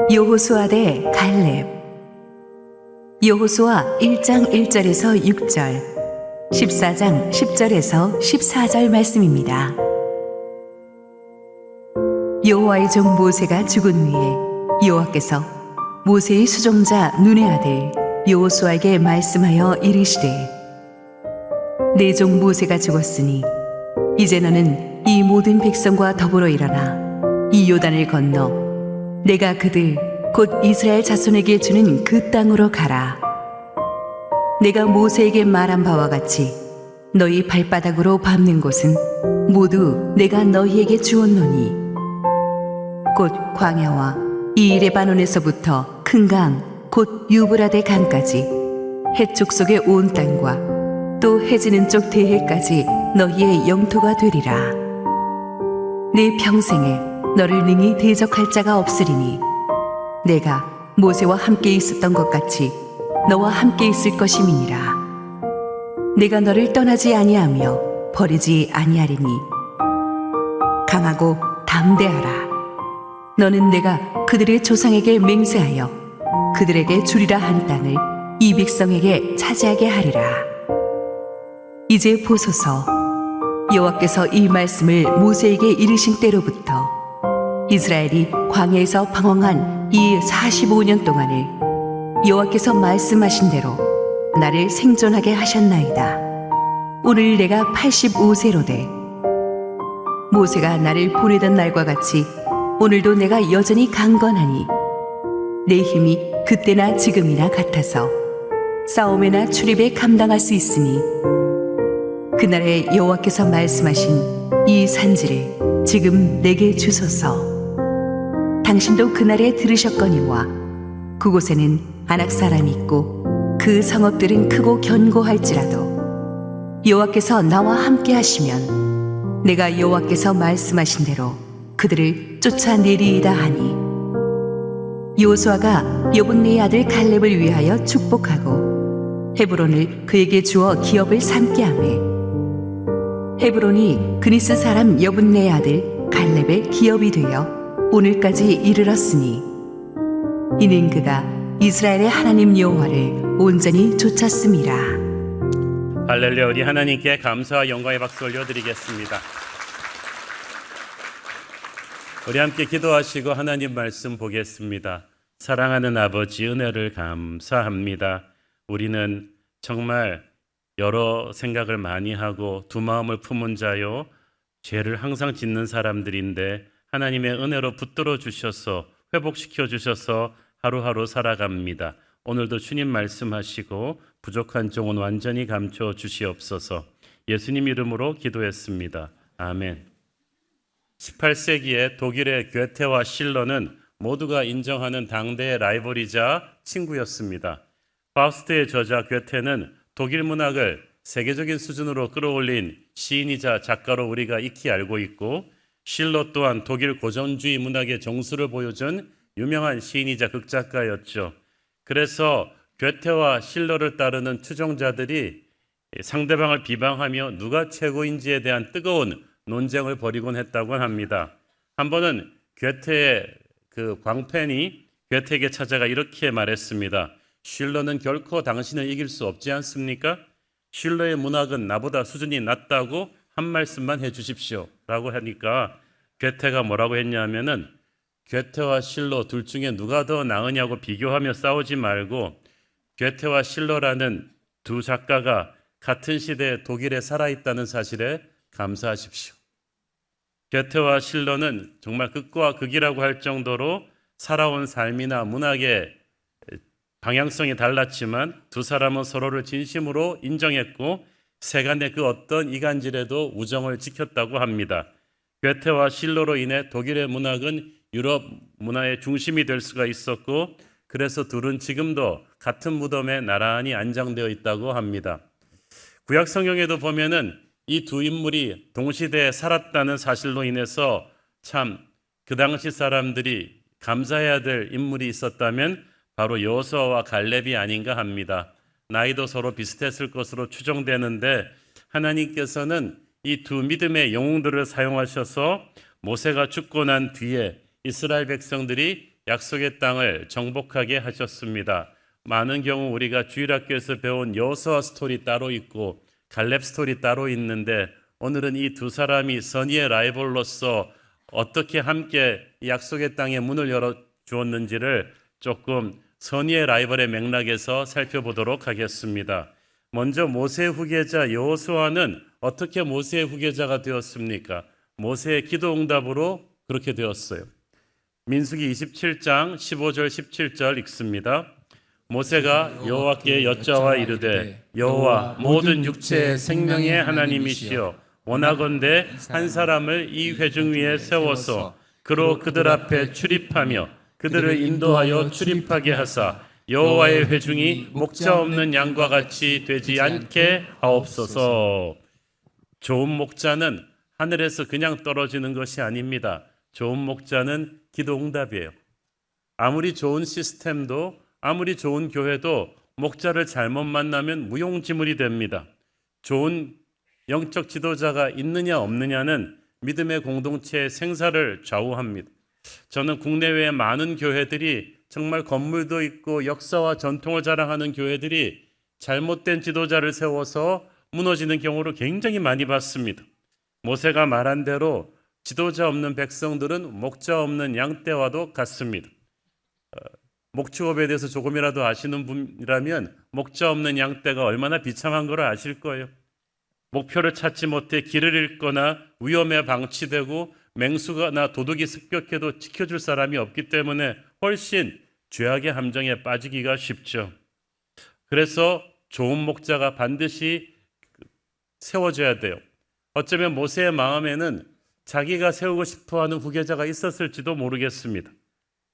여호수아 대 갈렙. 여호수아 1장 1절에서 6절, 14장 10절에서 14절 말씀입니다. 여호와의 종 모세가 죽은 후에 여호와께서 모세의 수종자 눈의 아들 여호수아에게 말씀하여 이르시되, 내 종 모세가 죽었으니 이제 너는 이 모든 백성과 더불어 일어나 이 요단을 건너 내가 그들 곧 이스라엘 자손에게 주는 그 땅으로 가라. 내가 모세에게 말한 바와 같이 너희 발바닥으로 밟는 곳은 모두 내가 너희에게 주었노니, 곧 광야와 이 레바논에서부터 큰 강 곧 유브라데 강까지 해쪽 속의 온 땅과 또 해지는 쪽 대해까지 너희의 영토가 되리라. 네 평생에 너를 능히 대적할 자가 없으리니 내가 모세와 함께 있었던 것 같이 너와 함께 있을 것임이니라. 내가 너를 떠나지 아니하며 버리지 아니하리니 강하고 담대하라. 너는 내가 그들의 조상에게 맹세하여 그들에게 주리라 한 땅을 이 백성에게 차지하게 하리라. 이제 보소서, 여호와께서 이 말씀을 모세에게 이르신 때로부터 이스라엘이 광야에서 방황한 이 45년 동안을 여호와께서 말씀하신 대로 나를 생존하게 하셨나이다. 오늘 내가 85세로 돼 모세가 나를 보내던 날과 같이 오늘도 내가 여전히 강건하니 내 힘이 그때나 지금이나 같아서 싸움이나 출입에 감당할 수 있으니 그날에 여호와께서 말씀하신 이 산지를 지금 내게 주소서. 당신도 그날에 들으셨거니와 그곳에는 아낙 사람이 있고 그 성읍들은 크고 견고할지라도 여호와께서 나와 함께 하시면 내가 여호와께서 말씀하신 대로 그들을 쫓아내리이다 하니, 여호수아가 여분네의 아들 갈렙을 위하여 축복하고 헤브론을 그에게 주어 기업을 삼게 하매 헤브론이 그니스 사람 여분네의 아들 갈렙의 기업이 되어 오늘까지 이르렀으니, 이는 그가 이스라엘의 하나님 여호와를 온전히 좇았음이라. 할렐루야. 우리 하나님께 감사와 영광의 박수 올려드리겠습니다. 우리 함께 기도하시고 하나님 말씀 보겠습니다. 사랑하는 아버지, 은혜를 감사합니다. 우리는 정말 여러 생각을 많이 하고 두 마음을 품은 자요, 죄를 항상 짓는 사람들인데 하나님의 은혜로 붙들어 주셔서 회복시켜 주셔서 하루하루 살아갑니다. 오늘도 주님 말씀하시고 부족한 종은 완전히 감춰 주시옵소서. 예수님 이름으로 기도했습니다. 아멘. 18세기에 독일의 괴테와 실러는 모두가 인정하는 당대의 라이벌이자 친구였습니다. 파우스트의 저자 괴테는 독일 문학을 세계적인 수준으로 끌어올린 시인이자 작가로 우리가 익히 알고 있고, 실러 또한 독일 고전주의 문학의 정수를 보여준 유명한 시인이자 극작가였죠. 그래서 괴테와 실러를 따르는 추종자들이 상대방을 비방하며 누가 최고인지에 대한 뜨거운 논쟁을 벌이곤 했다고 합니다. 한 번은 괴테의 그 광팬이 괴테에게 찾아가 이렇게 말했습니다. 실러는 결코 당신을 이길 수 없지 않습니까? 실러의 문학은 나보다 수준이 낮다고 한 말씀만 해주십시오 라고 하니까 괴테가 뭐라고 했냐면은, 괴테와 실러 둘 중에 누가 더 나으냐고 비교하며 싸우지 말고 괴테와 실러라는 두 작가가 같은 시대에 독일에 살아있다는 사실에 감사하십시오. 괴테와 실러는 정말 극과 극이라고 할 정도로 살아온 삶이나 문학의 방향성이 달랐지만 두 사람은 서로를 진심으로 인정했고 세간의 그 어떤 이간질에도 우정을 지켰다고 합니다. 괴테와 실러로 인해 독일의 문학은 유럽 문화의 중심이 될 수가 있었고, 그래서 둘은 지금도 같은 무덤에 나란히 안장되어 있다고 합니다. 구약 성경에도 보면은 이 두 인물이 동시대에 살았다는 사실로 인해서 참 그 당시 사람들이 감사해야 될 인물이 있었다면 바로 여호수아와 갈렙이 아닌가 합니다. 나이도 서로 비슷했을 것으로 추정되는데 하나님께서는 이 두 믿음의 영웅들을 사용하셔서 모세가 죽고 난 뒤에 이스라엘 백성들이 약속의 땅을 정복하게 하셨습니다. 많은 경우 우리가 주일학교에서 배운 여호수아 스토리 따로 있고 갈렙 스토리 따로 있는데 오늘은 이 두 사람이 선의의 라이벌로서 어떻게 함께 약속의 땅의 문을 열어 주었는지를 조금 선의의 라이벌의 맥락에서 살펴보도록 하겠습니다. 먼저 모세의 후계자 여호수아는 어떻게 모세의 후계자가 되었습니까? 모세의 기도 응답으로 그렇게 되었어요. 민수기 27장 15절 17절 읽습니다. 모세가 여호와께 여짜와 이르되 여호와 모든 육체의 생명의 하나님이시여 원하건대 한 사람을 이 회중 위에 세워서 그로 그들 앞에 출입하며 그들을 인도하여 출입하게 하사 여호와의 회중이 목자 없는 양과 같이 되지 않게 하옵소서. 좋은 목자는 하늘에서 그냥 떨어지는 것이 아닙니다. 좋은 목자는 기도 응답이에요. 아무리 좋은 시스템도 아무리 좋은 교회도 목자를 잘못 만나면 무용지물이 됩니다. 좋은 영적 지도자가 있느냐 없느냐는 믿음의 공동체의 생사를 좌우합니다. 저는 국내외의 많은 교회들이 정말 건물도 있고 역사와 전통을 자랑하는 교회들이 잘못된 지도자를 세워서 무너지는 경우를 굉장히 많이 봤습니다. 모세가 말한 대로 지도자 없는 백성들은 목자 없는 양떼와도 같습니다. 목축업에 대해서 조금이라도 아시는 분이라면 목자 없는 양떼가 얼마나 비참한 걸 아실 거예요. 목표를 찾지 못해 길을 잃거나 위험에 방치되고 맹수나 도둑이 습격해도 지켜줄 사람이 없기 때문에 훨씬 죄악의 함정에 빠지기가 쉽죠. 그래서 좋은 목자가 반드시 세워져야 돼요. 어쩌면 모세의 마음에는 자기가 세우고 싶어하는 후계자가 있었을지도 모르겠습니다.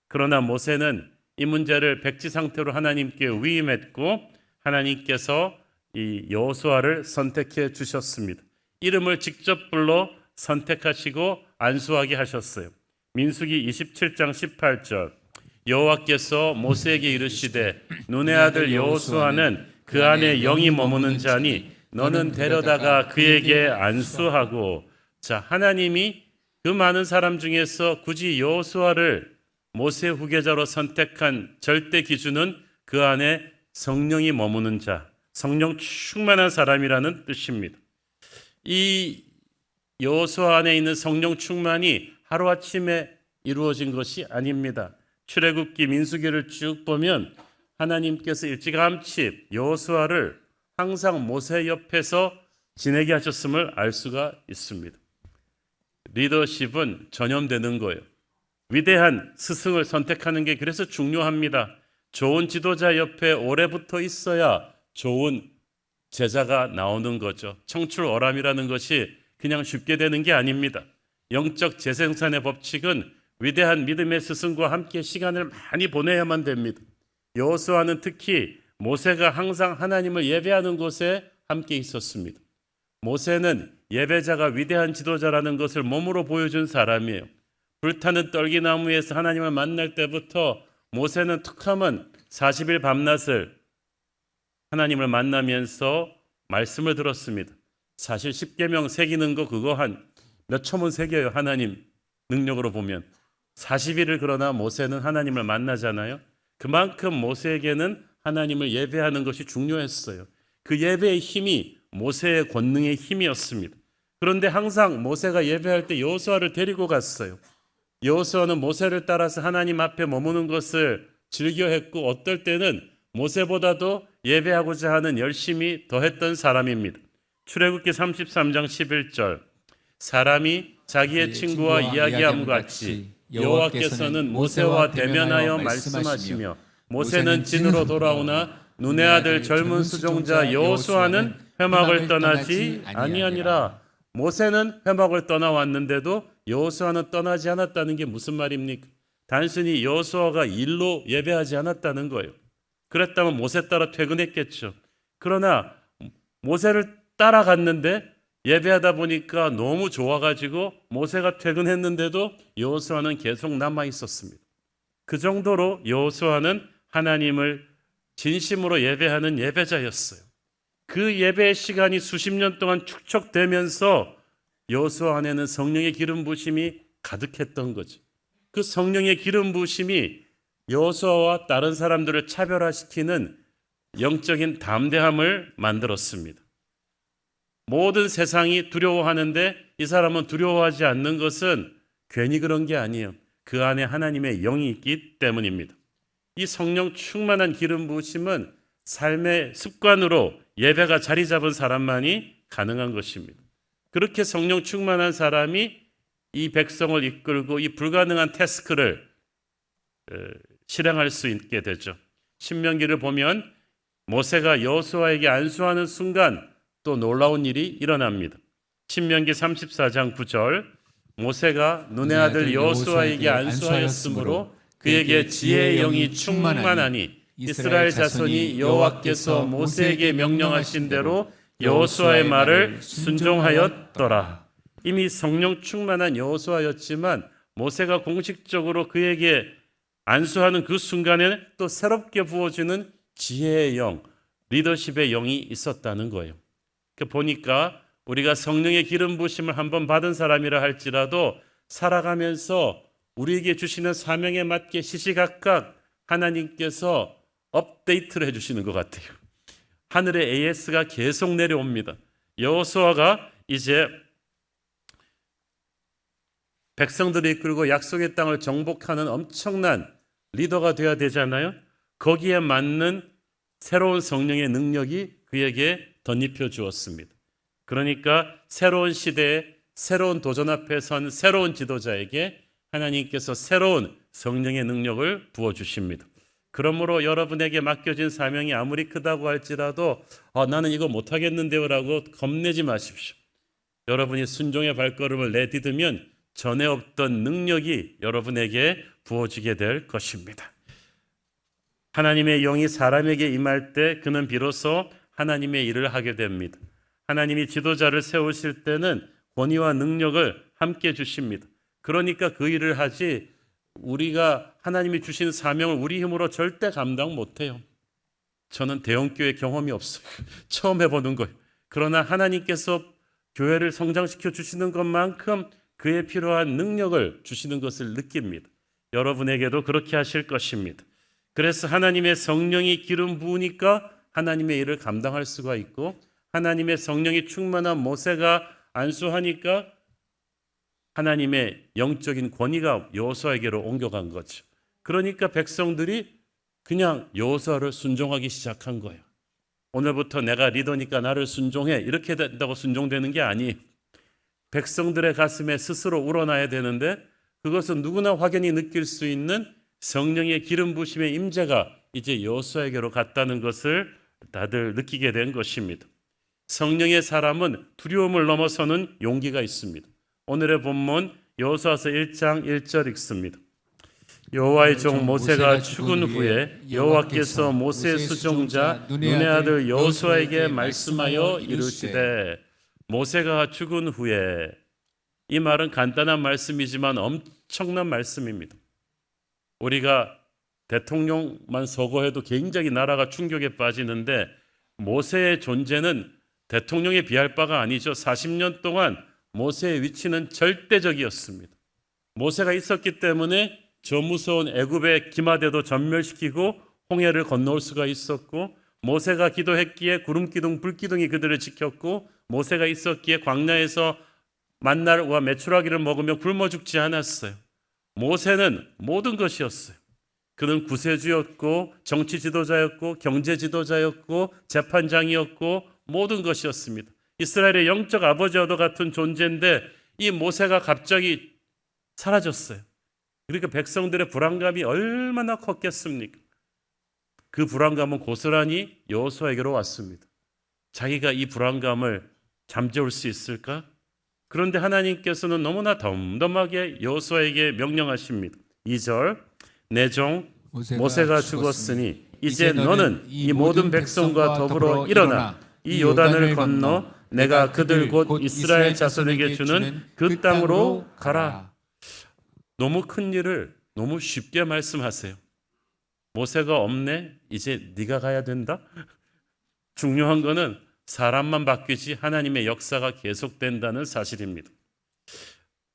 그러나 모세는 이 문제를 백지 상태로 하나님께 위임했고 하나님께서 이 여호수아를 선택해 주셨습니다. 이름을 직접 불러 선택하시고 안수하게 하셨어요. 민수기 27장 18절 여호와께서 모세에게 이르시되 눈의 아들 여호수아는 그 안에 영이 머무는 자니 너는 데려다가 그에게 안수하고. 자, 하나님이 그 많은 사람 중에서 굳이 여호수아를 모세의 후계자로 선택한 절대 기준은 그 안에 성령이 머무는 자, 성령 충만한 사람이라는 뜻입니다. 이 여호수아 안에 있는 성령 충만이 하루아침에 이루어진 것이 아닙니다. 출애굽기 민수기를 쭉 보면 하나님께서 일찌감치 여호수아를 항상 모세 옆에서 지내게 하셨음을 알 수가 있습니다. 리더십은 전염되는 거예요. 위대한 스승을 선택하는 게 그래서 중요합니다. 좋은 지도자 옆에 오래 붙어 있어야 좋은 제자가 나오는 거죠. 청출어람이라는 것이 그냥 쉽게 되는 게 아닙니다. 영적 재생산의 법칙은 위대한 믿음의 스승과 함께 시간을 많이 보내야만 됩니다. 여호수아는 특히 모세가 항상 하나님을 예배하는 곳에 함께 있었습니다. 모세는 예배자가 위대한 지도자라는 것을 몸으로 보여준 사람이에요. 불타는 떨기나무에서 하나님을 만날 때부터 모세는 툭하면 40일 밤낮을 하나님을 만나면서 말씀을 들었습니다. 사실 10계명 새기는 거 그거 한 몇 초면 새겨요. 하나님 능력으로 보면 40일을 그러나 모세는 하나님을 만나잖아요. 그만큼 모세에게는 하나님을 예배하는 것이 중요했어요. 그 예배의 힘이 모세의 권능의 힘이었습니다. 그런데 항상 모세가 예배할 때 여호수아를 데리고 갔어요. 여호수아는 모세를 따라서 하나님 앞에 머무는 것을 즐겨했고 어떨 때는 모세보다도 예배하고자 하는 열심이 더했던 사람입니다. 출애굽기 33장 11절 사람이 자기의 친구와 이야기함 같이 여호와께서는 모세와 대면하여 말씀하시며 모세는 진으로 돌아오나 눈의 아들 젊은 수종자 여호수아는 회막을 떠나지 아니하니라. 모세는 회막을 떠나왔는데도 여호수아는 떠나지 않았다는 게 무슨 말입니까? 단순히 여호수아가 일로 예배하지 않았다는 거예요. 그랬다면 모세 따라 퇴근했겠죠. 그러나 모세를 따라갔는데 예배하다 보니까 너무 좋아가지고 모세가 퇴근했는데도 여호수아는 계속 남아 있었습니다. 그 정도로 여호수아는 하나님을 진심으로 예배하는 예배자였어요. 그 예배의 시간이 수십 년 동안 축적되면서 여호수아 안에는 성령의 기름 부심이 가득했던 거죠. 그 성령의 기름 부으심이 여호수아와 다른 사람들을 차별화시키는 영적인 담대함을 만들었습니다. 모든 세상이 두려워하는데 이 사람은 두려워하지 않는 것은 괜히 그런 게 아니에요. 그 안에 하나님의 영이 있기 때문입니다. 이 성령 충만한 기름 부으심은 삶의 습관으로 예배가 자리 잡은 사람만이 가능한 것입니다. 그렇게 성령 충만한 사람이 이 백성을 이끌고 이 불가능한 태스크를 실행할 수 있게 되죠. 신명기를 보면 모세가 여호수아에게 안수하는 순간 또 놀라운 일이 일어납니다. 신명기 34장 9절 모세가 눈의 아들 여호수아에게 안수하였으므로 그에게 지혜의 영이 충만하니 이스라엘 자손이 여호와께서 모세에게 명령하신 대로 여호수아의 말을 순종하였더라. 이미 성령 충만한 여호수아였지만 모세가 공식적으로 그에게 안수하는 그 순간에 또 새롭게 부어주는 지혜의 영, 리더십의 영이 있었다는 거예요. 보니까 우리가 성령의 기름 부으심을 한번 받은 사람이라 할지라도 살아가면서 우리에게 주시는 사명에 맞게 시시각각 하나님께서 업데이트를 해주시는 것 같아요. 하늘의 AS가 계속 내려옵니다. 여호수아가 이제 백성들을 이끌고 약속의 땅을 정복하는 엄청난 리더가 되어야 되잖아요. 거기에 맞는 새로운 성령의 능력이 그에게 덧입혀 주었습니다. 그러니까 새로운 시대에 새로운 도전 앞에 선 새로운 지도자에게 하나님께서 새로운 성령의 능력을 부어주십니다. 그러므로 여러분에게 맡겨진 사명이 아무리 크다고 할지라도 나는 이거 못하겠는데요 라고 겁내지 마십시오. 여러분이 순종의 발걸음을 내디디면 전에 없던 능력이 여러분에게 부어지게 될 것입니다. 하나님의 영이 사람에게 임할 때 그는 비로소 하나님의 일을 하게 됩니다. 하나님이 지도자를 세우실 때는 권위와 능력을 함께 주십니다. 그러니까 그 일을 하지 우리가 하나님이 주신 사명을 우리 힘으로 절대 감당 못해요. 저는 대형교회 경험이 없어요. 처음 해보는 거예요. 그러나 하나님께서 교회를 성장시켜 주시는 것만큼 그에 필요한 능력을 주시는 것을 느낍니다. 여러분에게도 그렇게 하실 것입니다. 그래서 하나님의 성령이 기름 부으니까 하나님의 일을 감당할 수가 있고 하나님의 성령이 충만한 모세가 안수하니까 하나님의 영적인 권위가 여호수아에게로 옮겨간 거죠. 그러니까 백성들이 그냥 여호수아를 순종하기 시작한 거예요. 오늘부터 내가 리더니까 나를 순종해 이렇게 된다고 순종되는 게 아니에요. 백성들의 가슴에 스스로 우러나야 되는데 그것은 누구나 확연히 느낄 수 있는 성령의 기름 부으심의 임재가 이제 여호수아에게로 갔다는 것을 다들 느끼게 된 것입니다. 성령의 사람은 두려움을 넘어서는 용기가 있습니다. 오늘의 본문 여호수아서 1장 1절 읽습니다. 여호와의 종 모세가 죽은 후에 여호와께서 모세의 수종자 눈의 아들 여호수아에게 말씀하여 이르시되 모세가 죽은 후에 이 말은 간단한 말씀이지만 엄청난 말씀입니다. 우리가 대통령만 서거해도 굉장히 나라가 충격에 빠지는데 모세의 존재는 대통령에 비할 바가 아니죠. 40년 동안 모세의 위치는 절대적이었습니다. 모세가 있었기 때문에 저 무서운 애굽의 기마대도 전멸시키고 홍해를 건너올 수가 있었고 모세가 기도했기에 구름기둥 불기둥이 그들을 지켰고 모세가 있었기에 광야에서 만나와 메추라기를 먹으며 굶어 죽지 않았어요. 모세는 모든 것이었어요. 그는 구세주였고 정치 지도자였고 경제 지도자였고 재판장이었고 모든 것이었습니다. 이스라엘의 영적 아버지와도 같은 존재인데 이 모세가 갑자기 사라졌어요. 그러니까 백성들의 불안감이 얼마나 컸겠습니까? 그 불안감은 고스란히 여호수아에게로 왔습니다. 자기가 이 불안감을 잠재울 수 있을까? 그런데 하나님께서는 너무나 덤덤하게 여호수아에게 명령하십니다. 2절 내 종 모세가 죽었으니 이제 너는 이 모든 백성과 더불어 일어나 이 요단을 건너 내가 그들 곧 이스라엘 자손에게 주는 그 땅으로 가라. 너무 큰 일을 너무 쉽게 말씀하세요. 모세가 없네? 이제 네가 가야 된다? 중요한 거는 사람만 바뀌지 하나님의 역사가 계속된다는 사실입니다.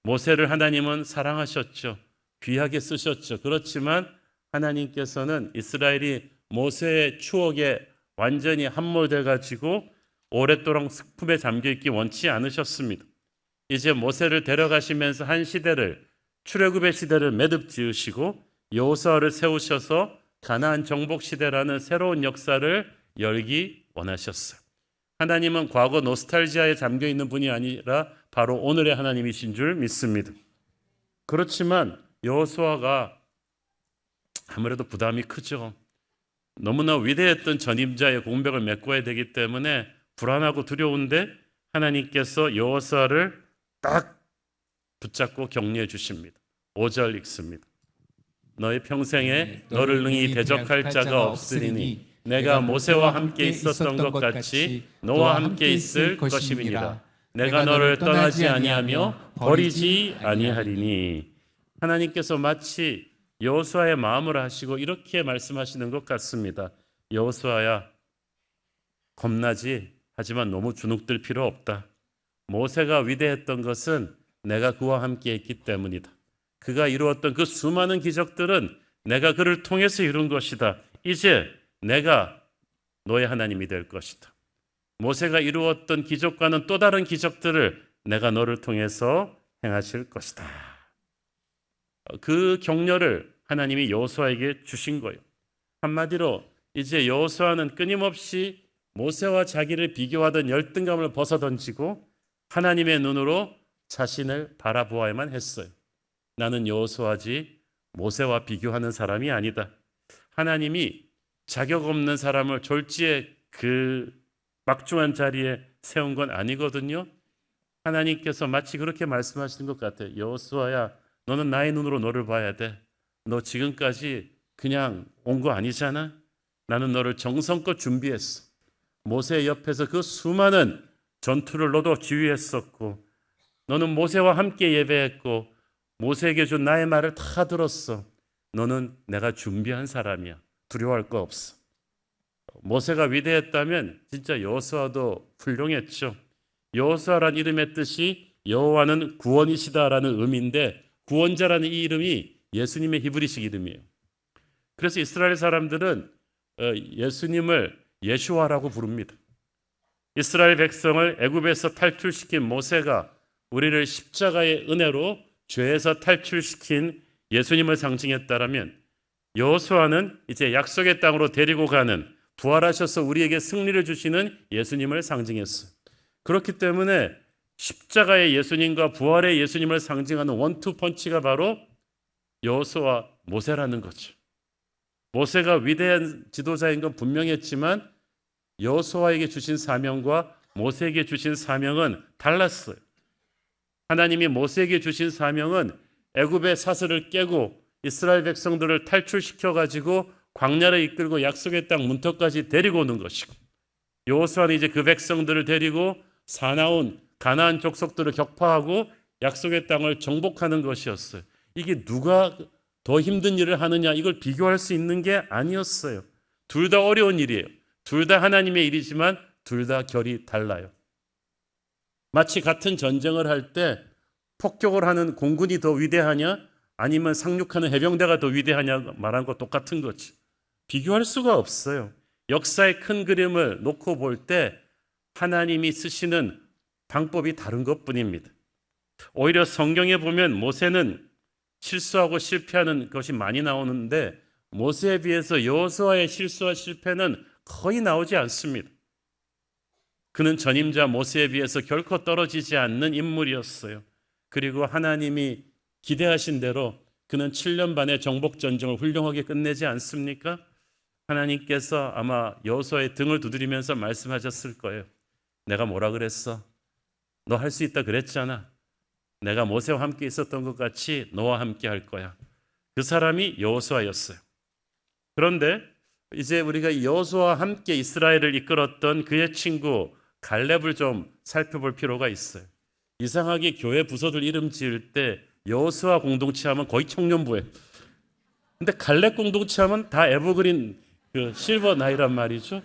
모세를 하나님은 사랑하셨죠. 귀하게 쓰셨죠. 그렇지만 하나님께서는 이스라엘이 모세의 추억에 완전히 함몰돼 가지고 오랫도록 슬픔에 잠겨 있기 원치 않으셨습니다. 이제 모세를 데려가시면서 한 시대를, 출애굽의 시대를 매듭 지으시고 여호수아를 세우셔서 가나안 정복 시대라는 새로운 역사를 열기 원하셨어요. 하나님은 과거 노스탈지아에 잠겨 있는 분이 아니라 바로 오늘의 하나님이신 줄 믿습니다. 그렇지만 여호수아가 아무래도 부담이 크죠. 너무나 위대했던 전임자의 공백을 메꿔야 되기 때문에 불안하고 두려운데 하나님께서 여호수아를 딱 붙잡고 격려해 주십니다. 5절 읽습니다. 너의 평생에 너를 능히 대적할 자가 없으리니 내가 모세와 함께 있었던 것 같이 너와 함께 있을 것임이니라. 내가 너를 떠나지 아니하며 버리지 아니하리니. 하나님께서 마치 여호수아의 마음을 하시고 이렇게 말씀하시는 것 같습니다. 여호수아야, 겁나지? 하지만 너무 주눅들 필요 없다. 모세가 위대했던 것은 내가 그와 함께 했기 때문이다. 그가 이루었던 그 수많은 기적들은 내가 그를 통해서 이룬 것이다. 이제 내가 너의 하나님이 될 것이다. 모세가 이루었던 기적과는 또 다른 기적들을 내가 너를 통해서 행하실 것이다. 그 격려를 하나님이 여호수아에게 주신 거예요. 한마디로 이제 여호수아는 끊임없이 모세와 자기를 비교하던 열등감을 벗어던지고 하나님의 눈으로 자신을 바라보아야만 했어요. 나는 여호수아지 모세와 비교하는 사람이 아니다. 하나님이 자격 없는 사람을 졸지에 그 막중한 자리에 세운 건 아니거든요. 하나님께서 마치 그렇게 말씀하시는 것 같아요. 여호수아야, 너는 나의 눈으로 너를 봐야 돼. 너 지금까지 그냥 온 거 아니잖아. 나는 너를 정성껏 준비했어. 모세 옆에서 그 수많은 전투를 너도 지휘했었고, 너는 모세와 함께 예배했고, 모세에게 준 나의 말을 다 들었어. 너는 내가 준비한 사람이야. 두려워할 거 없어. 모세가 위대했다면 진짜 여호수아도 훌륭했죠. 여호수아란 이름의 뜻이 여호와는 구원이시다라는 의미인데, 구원자라는 이 이름이 예수님의 히브리식 이름이에요. 그래서 이스라엘 사람들은 예수님을 예슈아라고 부릅니다. 이스라엘 백성을 애굽에서 탈출시킨 모세가 우리를 십자가의 은혜로 죄에서 탈출시킨 예수님을 상징했다라면, 여호수아는 이제 약속의 땅으로 데리고 가는, 부활하셔서 우리에게 승리를 주시는 예수님을 상징했어요. 그렇기 때문에 십자가의 예수님과 부활의 예수님을 상징하는 원투 펀치가 바로 여호수아, 모세라는 거죠. 모세가 위대한 지도자인 건 분명했지만 여호수아에게 주신 사명과 모세에게 주신 사명은 달랐어요. 하나님이 모세에게 주신 사명은 애굽의 사슬을 깨고 이스라엘 백성들을 탈출시켜 가지고 광야를 이끌고 약속의 땅 문턱까지 데리고 오는 것이고, 여호수아는 이제 그 백성들을 데리고 사나운 가나안 족속들을 격파하고 약속의 땅을 정복하는 것이었어요. 이게 누가 더 힘든 일을 하느냐, 이걸 비교할 수 있는 게 아니었어요. 둘 다 어려운 일이에요. 둘 다 하나님의 일이지만 둘 다 결이 달라요. 마치 같은 전쟁을 할 때 폭격을 하는 공군이 더 위대하냐, 아니면 상륙하는 해병대가 더 위대하냐 말한 거 똑같은 거지. 비교할 수가 없어요. 역사의 큰 그림을 놓고 볼 때 하나님이 쓰시는 방법이 다른 것뿐입니다. 오히려 성경에 보면 모세는 실수하고 실패하는 것이 많이 나오는데, 모세에 비해서 여호수아의 실수와 실패는 거의 나오지 않습니다. 그는 전임자 모세에 비해서 결코 떨어지지 않는 인물이었어요. 그리고 하나님이 기대하신 대로 그는 7년 반의 정복 전쟁을 훌륭하게 끝내지 않습니까? 하나님께서 아마 여호수아의 등을 두드리면서 말씀하셨을 거예요. 내가 뭐라 그랬어? 너 할 수 있다 그랬잖아. 내가 모세와 함께 있었던 것 같이 너와 함께 할 거야. 그 사람이 여호수아였어요. 그런데 이제 우리가 여호수아와 함께 이스라엘을 이끌었던 그의 친구 갈렙을 좀 살펴볼 필요가 있어요. 이상하게 교회 부서들 이름 지을 때 여호수아 공동체 하면 거의 청년부에, 근데 갈렙 공동체 하면 다 에버그린 그 실버 나이란 말이죠.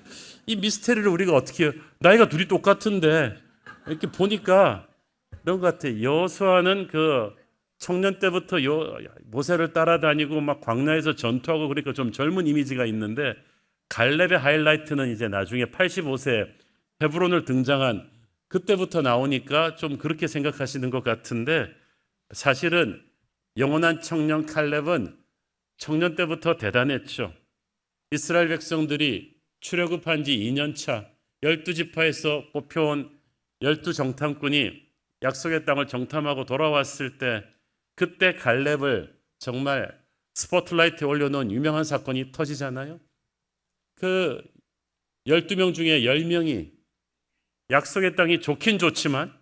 이 미스테리를 우리가 어떻게 해요? 나이가 둘이 똑같은데 이렇게 보니까 이런 것 같아요. 여호수아는 그 청년 때부터 모세를 따라다니고 막 광야에서 전투하고 그러니까 좀 젊은 이미지가 있는데 갈렙의 하이라이트는 이제 나중에 85세 헤브론을 등장한 그때부터 나오니까 좀 그렇게 생각하시는 것 같은데 사실은 영원한 청년 칼렙은 청년 때부터 대단했죠. 이스라엘 백성들이 출애굽한 지 2년 차 12지파에서 뽑혀온 12정탐꾼이 약속의 땅을 정탐하고 돌아왔을 때 그때 갈렙을 정말 스포트라이트에 올려놓은 유명한 사건이 터지잖아요. 그 12명 중에 10명이 약속의 땅이 좋긴 좋지만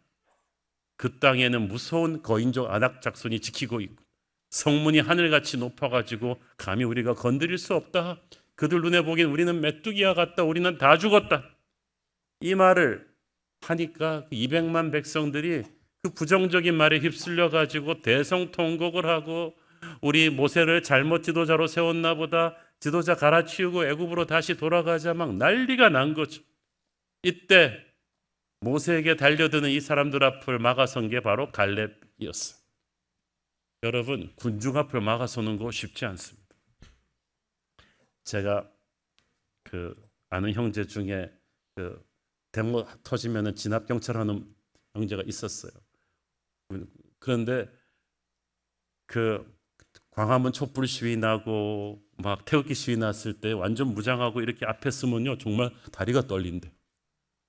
그 땅에는 무서운 거인족 아낙 작손이 지키고 있고 성문이 하늘같이 높아가지고 감히 우리가 건드릴 수 없다. 그들 눈에 보기엔 우리는 메뚜기와 같다. 우리는 다 죽었다. 이 말을 하니까 200만 백성들이 그 부정적인 말에 휩쓸려가지고 대성통곡을 하고 우리 모세를 잘못 지도자로 세웠나 보다. 지도자 갈아치우고 애굽으로 다시 돌아가자 막 난리가 난 거죠. 이때 모세에게 달려드는 이 사람들 앞을 막아선 게 바로 갈렙이었어요. 여러분, 군중 앞을 막아서는 거 쉽지 않습니다. 제가 아는 형제 중에 데모 터지면은 진압 경찰하는 형제가 있었어요. 그런데 광화문 촛불 시위 나고 막 태극기 시위 났을 때 완전 무장하고 이렇게 앞에 서면요 정말 다리가 떨린대.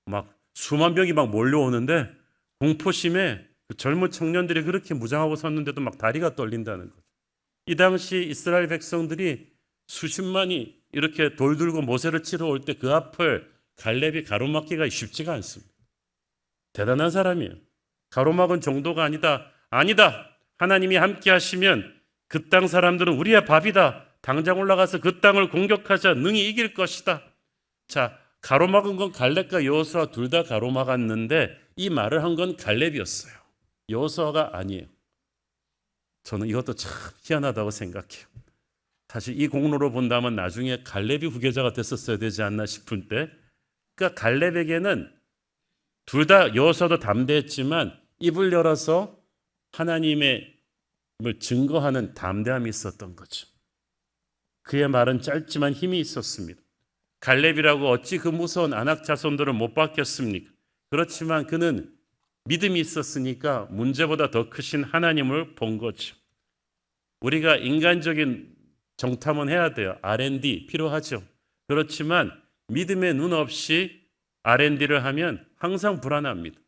막 수만 명이 막 몰려오는데 공포심에 젊은 청년들이 그렇게 무장하고 섰는데도 막 다리가 떨린다는 거죠. 이 당시 이스라엘 백성들이 수십만이 이렇게 돌 들고 모세를 치러 올 때 그 앞을 갈렙이 가로막기가 쉽지가 않습니다. 대단한 사람이에요. 가로막은 정도가 아니다. 하나님이 함께 하시면 그 땅 사람들은 우리의 밥이다. 당장 올라가서 그 땅을 공격하자. 능히 이길 것이다. 자, 가로막은 건 갈렙과 여호수아 둘 다 가로막았는데 이 말을 한 건 갈렙이었어요. 여호수아가 아니에요. 저는 이것도 참 희한하다고 생각해요. 사실 이 공로로 본다면 나중에 갈렙이 후계자가 됐었어야 되지 않나 싶을 때, 그러니까 갈렙에게는 둘 다 여호수아도 담대했지만 입을 열어서 하나님의 증거하는 담대함이 있었던 거죠. 그의 말은 짧지만 힘이 있었습니다. 갈렙이라고 어찌 그 무서운 아낙 자손들을 못 받겠습니까? 그렇지만 그는 믿음이 있었으니까 문제보다 더 크신 하나님을 본 거죠. 우리가 인간적인 정탐은 해야 돼요. R&D 필요하죠. 그렇지만 믿음의 눈 없이 R&D를 하면 항상 불안합니다.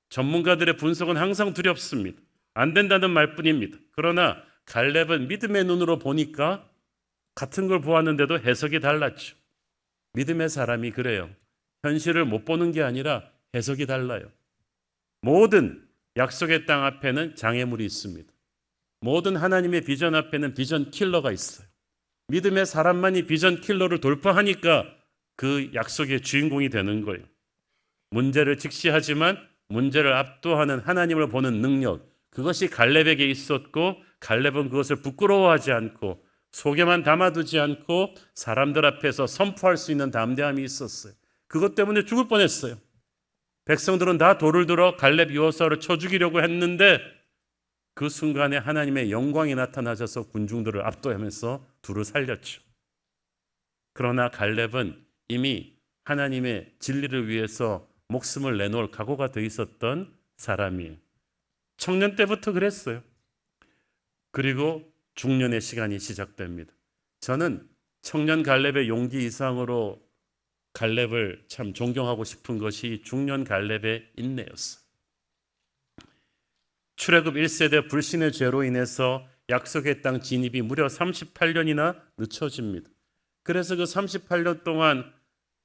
전문가들의 분석은 항상 두렵습니다. 안 된다는 말뿐입니다. 그러나 갈렙은 믿음의 눈으로 보니까 같은 걸 보았는데도 해석이 달랐죠. 믿음의 사람이 그래요. 현실을 못 보는 게 아니라 해석이 달라요. 모든 약속의 땅 앞에는 장애물이 있습니다. 모든 하나님의 비전 앞에는 비전 킬러가 있어요. 믿음의 사람만이 비전 킬러를 돌파하니까 그 약속의 주인공이 되는 거예요. 문제를 직시하지만 문제를 압도하는 하나님을 보는 능력, 그것이 갈렙에게 있었고 갈렙은 그것을 부끄러워하지 않고 속에만 담아두지 않고 사람들 앞에서 선포할 수 있는 담대함이 있었어요. 그것 때문에 죽을 뻔했어요. 백성들은 다 돌을 들어 갈렙 여호수아를 쳐 죽이려고 했는데 그 순간에 하나님의 영광이 나타나셔서 군중들을 압도하면서 둘을 살렸죠. 그러나 갈렙은 이미 하나님의 진리를 위해서 목숨을 내놓을 각오가 돼 있었던 사람이에요. 청년 때부터 그랬어요. 그리고 중년의 시간이 시작됩니다. 저는 청년 갈렙의 용기 이상으로 갈렙을 참 존경하고 싶은 것이 중년 갈렙의 인내였어요. 출애굽 1세대 불신의 죄로 인해서 약속의 땅 진입이 무려 38년이나 늦춰집니다. 그래서 그 38년 동안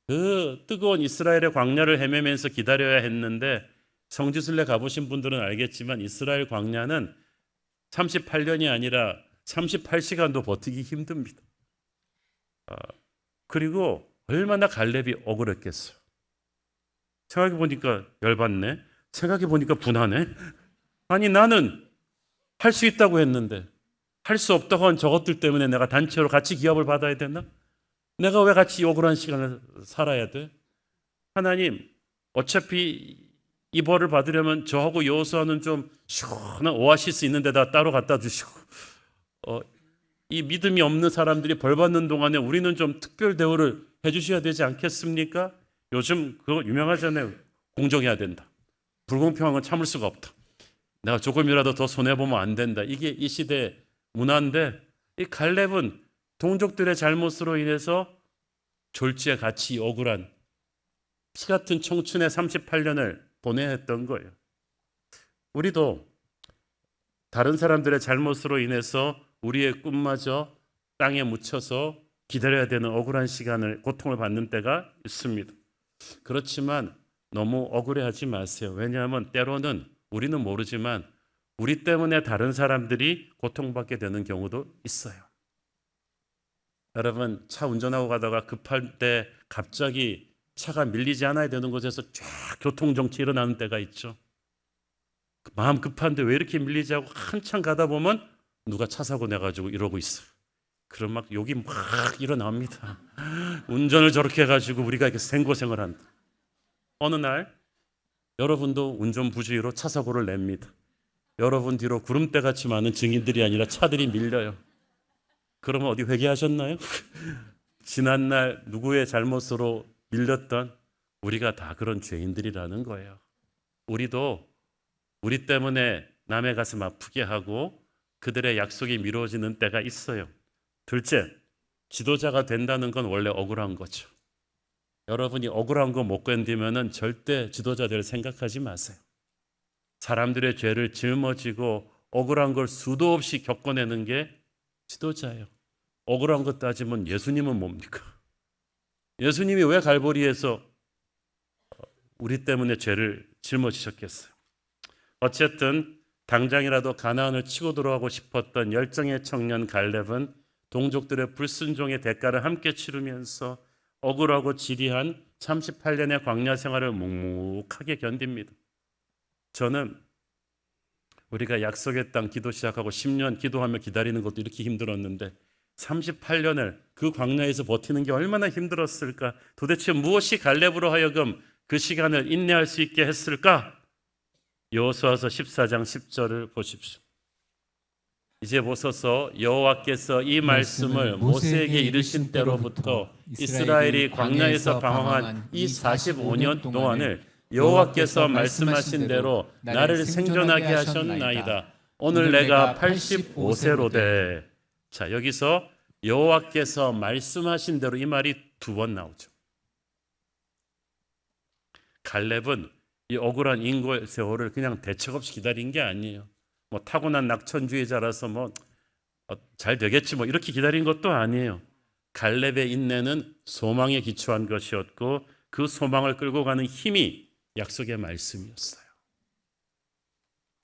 그 뜨거운 이스라엘의 광야를 헤매면서 기다려야 했는데, 성지순례 가보신 분들은 알겠지만 이스라엘 광야는 38년이 아니라 38시간도 버티기 힘듭니다. 그리고 얼마나 갈렙이 억울했겠어요. 생각해 보니까 열받네. 생각해 보니까 분하네. 아니, 나는 할 수 있다고 했는데 할 수 없다고 한 저것들 때문에 내가 단체로 같이 기업을 받아야 되나? 내가 왜 같이 억울한 시간을 살아야 돼? 하나님, 어차피 이 벌을 받으려면 저하고 여호수아는 좀 시원한 오아시스 있는 데다 따로 갖다 주시고 이 믿음이 없는 사람들이 벌 받는 동안에 우리는 좀 특별 대우를 해주셔야 되지 않겠습니까? 요즘 그거 유명하잖아요. 공정해야 된다. 불공평한 건 참을 수가 없다. 내가 조금이라도 더 손해보면 안 된다. 이게 이 시대의 문화인데 이 갈렙은 동족들의 잘못으로 인해서 졸지에 같이 억울한 피 같은 청춘의 38년을 보내야 했던 거예요. 우리도 다른 사람들의 잘못으로 인해서 우리의 꿈마저 땅에 묻혀서 기다려야 되는 억울한 시간을, 고통을 받는 때가 있습니다. 그렇지만 너무 억울해하지 마세요. 왜냐하면 때로는 우리는 모르지만 우리 때문에 다른 사람들이 고통받게 되는 경우도 있어요. 여러분, 차 운전하고 가다가 급할 때 갑자기 차가 밀리지 않아야 되는 곳에서 쫙 교통정체 일어나는 때가 있죠. 마음 급한데 왜 이렇게 밀리지 하고 한참 가다 보면 누가 차 사고 내가지고 이러고 있어요. 그럼 막 욕이 막 일어납니다. 운전을 저렇게 해가지고 우리가 이렇게 생고생을 한다. 어느 날 여러분도 운전 부주의로 차 사고를 냅니다. 여러분 뒤로 구름대같이 많은 증인들이 아니라 차들이 밀려요. 그러면 어디 회개하셨나요? 지난날 누구의 잘못으로 밀렸던 우리가 다 그런 죄인들이라는 거예요. 우리도 우리 때문에 남의 가슴 아프게 하고 그들의 약속이 미뤄지는 때가 있어요. 둘째, 지도자가 된다는 건 원래 억울한 거죠. 여러분이 억울한 거 못 견디면은 절대 지도자 될 생각하지 마세요. 사람들의 죄를 짊어지고 억울한 걸 수도 없이 겪어내는 게 지도자예요. 억울한 것 따지면 예수님은 뭡니까? 예수님이 왜 갈보리에서 우리 때문에 죄를 짊어지셨겠어요? 어쨌든 당장이라도 가나안을 치고 들어가고 싶었던 열정의 청년 갈렙은 동족들의 불순종의 대가를 함께 치르면서 억울하고 지리한 38년의 광야 생활을 묵묵하게 견딥니다. 저는 우리가 약속의 땅 기도 시작하고 10년 기도하며 기다리는 것도 이렇게 힘들었는데 38년을 그 광야에서 버티는 게 얼마나 힘들었을까? 도대체 무엇이 갈렙으로 하여금 그 시간을 인내할 수 있게 했을까? 여호수아서 14장 10절을 보십시오. 이제 보소서, 여호와께서 이 말씀을 모세에게 이르신 때로부터 이스라엘이 광야에서 방황한 이 45년 동안을 여호와께서 말씀하신 대로 나를 생존하게 하셨나이다. 오늘 내가 85세로되. 자, 여기서 여호와께서 말씀하신 대로 이 말이 두 번 나오죠. 갈렙은 이 억울한 인고의 세월을 그냥 대책 없이 기다린 게 아니에요. 뭐 타고난 낙천주의자라서 잘 되겠지 이렇게 기다린 것도 아니에요. 갈렙의 인내는 소망에 기초한 것이었고 그 소망을 끌고 가는 힘이 약속의 말씀이었어요.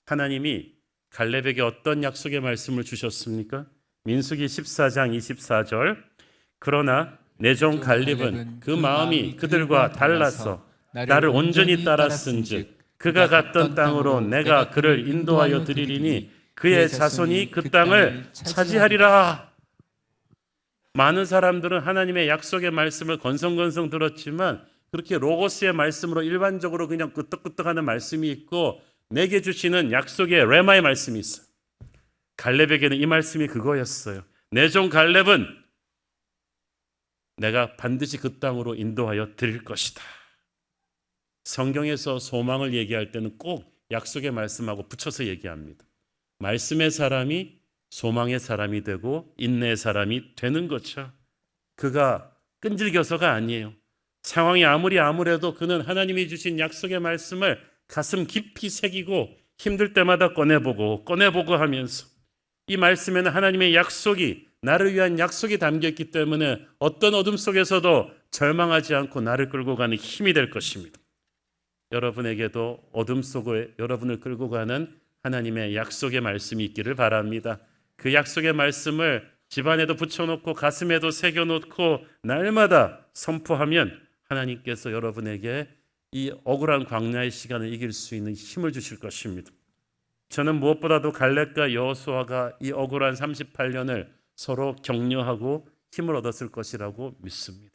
하나님이 갈렙에게 어떤 약속의 말씀을 주셨습니까? 민수기 14장 24절. 그러나 내 종 갈렙은 그 마음이 그들과 달라서 나를 온전히 따랐은즉 그가 갔던 땅으로 내가 그를 인도하여 드리리니 그의 자손이 그 땅을 차지하리라. 많은 사람들은 하나님의 약속의 말씀을 건성건성 들었지만 그렇게 로고스의 말씀으로 일반적으로 그냥 끄떡끄떡하는 말씀이 있고 내게 주시는 약속의 레마의 말씀이 있어요. 갈렙에게는 이 말씀이 그거였어요. 내 종 갈렙은 내가 반드시 그 땅으로 인도하여 드릴 것이다. 성경에서 소망을 얘기할 때는 꼭 약속의 말씀하고 붙여서 얘기합니다. 말씀의 사람이 소망의 사람이 되고 인내의 사람이 되는 거죠. 그가 끈질겨서가 아니에요. 상황이 아무래도 그는 하나님이 주신 약속의 말씀을 가슴 깊이 새기고 힘들 때마다 꺼내보고 하면서 이 말씀에는 하나님의 약속이, 나를 위한 약속이 담겨있기 때문에 어떤 어둠 속에서도 절망하지 않고 나를 끌고 가는 힘이 될 것입니다. 여러분에게도 어둠 속에 여러분을 끌고 가는 하나님의 약속의 말씀이 있기를 바랍니다. 그 약속의 말씀을 집안에도 붙여놓고 가슴에도 새겨놓고 날마다 선포하면 하나님께서 여러분에게 이 억울한 광야의 시간을 이길 수 있는 힘을 주실 것입니다. 저는 무엇보다도 갈렙과 여호수아가 이 억울한 38년을 서로 격려하고 힘을 얻었을 것이라고 믿습니다.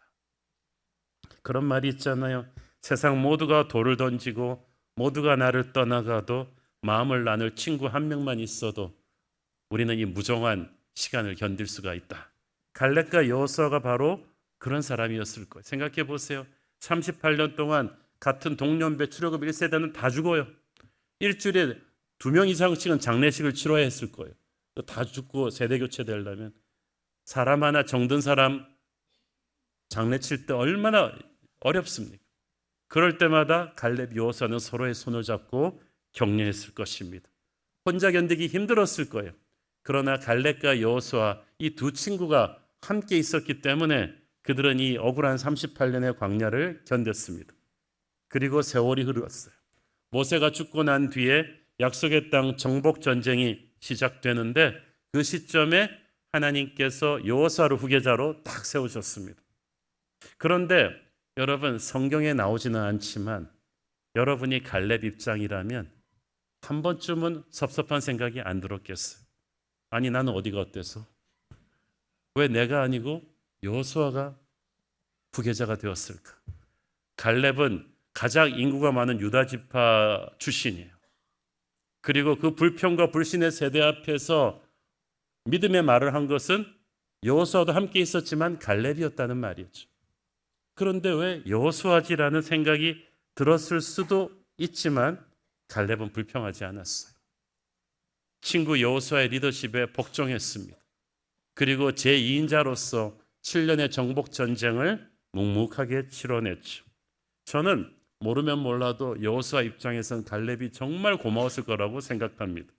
그런 말이 있잖아요. 세상 모두가 돌을 던지고 모두가 나를 떠나가도 마음을 나눌 친구 한 명만 있어도 우리는 이 무정한 시간을 견딜 수가 있다. 갈렙과 여호수아가 바로 그런 사람이었을 거예요. 생각해 보세요. 38년 동안 같은 동년배 출애굽 1세대는 다 죽어요. 일주일에 2명 이상씩은 장례식을 치러야 했을 거예요. 다 죽고 세대 교체되려면 사람 하나 정든 사람 장례 칠 때 얼마나 어렵습니까? 그럴 때마다 갈렙 여호수아는 서로의 손을 잡고 격려했을 것입니다. 혼자 견디기 힘들었을 거예요. 그러나 갈렙과 여호수아 이 두 친구가 함께 있었기 때문에 그들은 이 억울한 38년의 광야를 견뎠습니다. 그리고 세월이 흘렀어요. 모세가 죽고 난 뒤에 약속의 땅 정복 전쟁이 시작되는데 그 시점에 하나님께서 여호수아를 후계자로 딱 세우셨습니다. 그런데 여러분 성경에 나오지는 않지만 여러분이 갈렙 입장이라면 한 번쯤은 섭섭한 생각이 안 들었겠어요. 아니 나는 어디가 어때서? 왜 내가 아니고 여호수아가 후계자가 되었을까? 갈렙은 가장 인구가 많은 유다 지파 출신이에요. 그리고 그 불평과 불신의 세대 앞에서 믿음의 말을 한 것은 여호수아도 함께 있었지만 갈렙이었다는 말이었죠. 그런데 왜 여호수아지라는 생각이 들었을 수도 있지만 갈렙은 불평하지 않았어요. 친구 여호수아의 리더십에 복종했습니다. 그리고 제2인자로서 7년의 정복 전쟁을 묵묵하게 치러냈죠. 저는 모르면 몰라도 여호수아 입장에선 갈렙이 정말 고마웠을 거라고 생각합니다.